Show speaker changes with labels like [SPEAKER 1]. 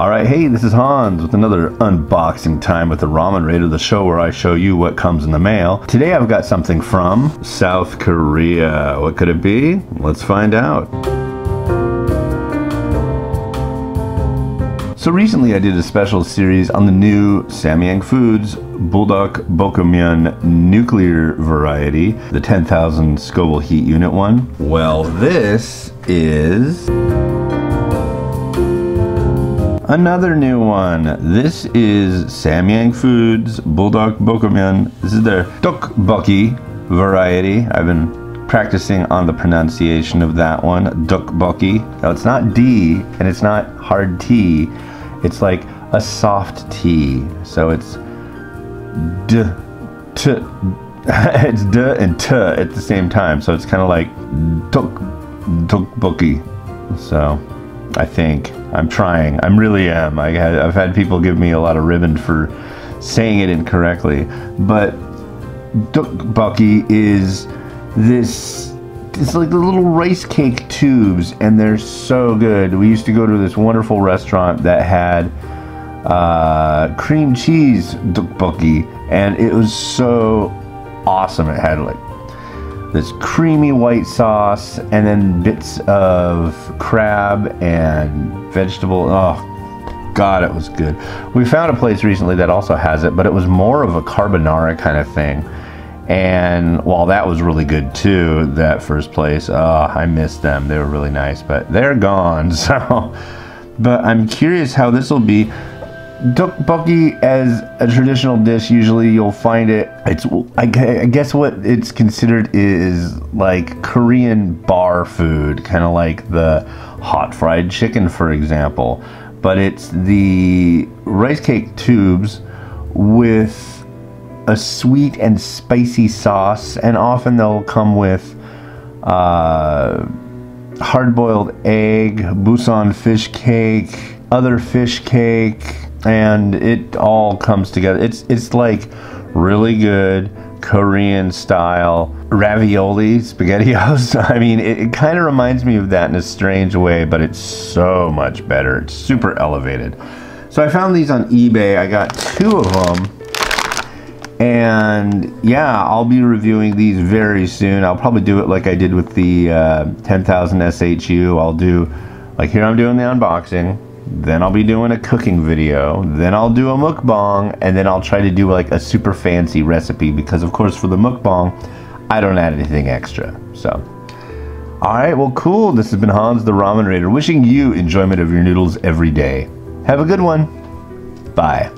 [SPEAKER 1] Alright, hey, this is Hans with another unboxing time with the Ramen Raider, the show where I show you what comes in the mail. Today I've got something from South Korea. What could it be? Let's find out. So recently I did a special series on the new Samyang Foods Buldak Bokkeummyun nuclear variety, the 10,000 Scoville heat unit one. Well, this is another new one. This is Samyang Foods Buldak Bokkeummyun. This is their Ddukbokki variety. I've been practicing on the pronunciation of that one, Ddukbokki. Now it's not D and it's not hard T. It's like a soft T. So it's D, T. It's D and T at the same time. So it's kind of like Ddukbokki. So I think I'm trying. I really am. I've had people give me a lot of ribbon for saying it incorrectly. But Ddukbokki is this. It's like the little rice cake tubes, and they're so good. We used to go to this wonderful restaurant that had cream cheese Ddukbokki, and it was so awesome. It had like this creamy white sauce, and then bits of crab and vegetable. Oh God, it was good. We found a place recently that also has it, but it was more of a carbonara kind of thing. And while that was really good too, that first place, I missed them. They were really nice, but they're gone. So, but I'm curious how this will be. Ddukbokki as a traditional dish, usually you'll find it, I guess what it's considered is like Korean bar food, kind of like the hot fried chicken, for example. But it's the rice cake tubes with a sweet and spicy sauce, and often they'll come with hard-boiled egg, Busan fish cake, other fish cake, and it all comes together. It's like really good Korean style ravioli spaghettios. I mean, it kind of reminds me of that in a strange way, but it's so much better. It's super elevated. So I found these on eBay. I got 2 of them. And yeah, I'll be reviewing these very soon. I'll probably do it like I did with the 10,000 SHU. I'll do, like here I'm doing the unboxing, then I'll be doing a cooking video, then I'll do a mukbang, and then I'll try to do like a super fancy recipe, because of course for the mukbang, I don't add anything extra. So, alright, well cool. This has been Hans the Ramen Raider, wishing you enjoyment of your noodles every day. Have a good one. Bye.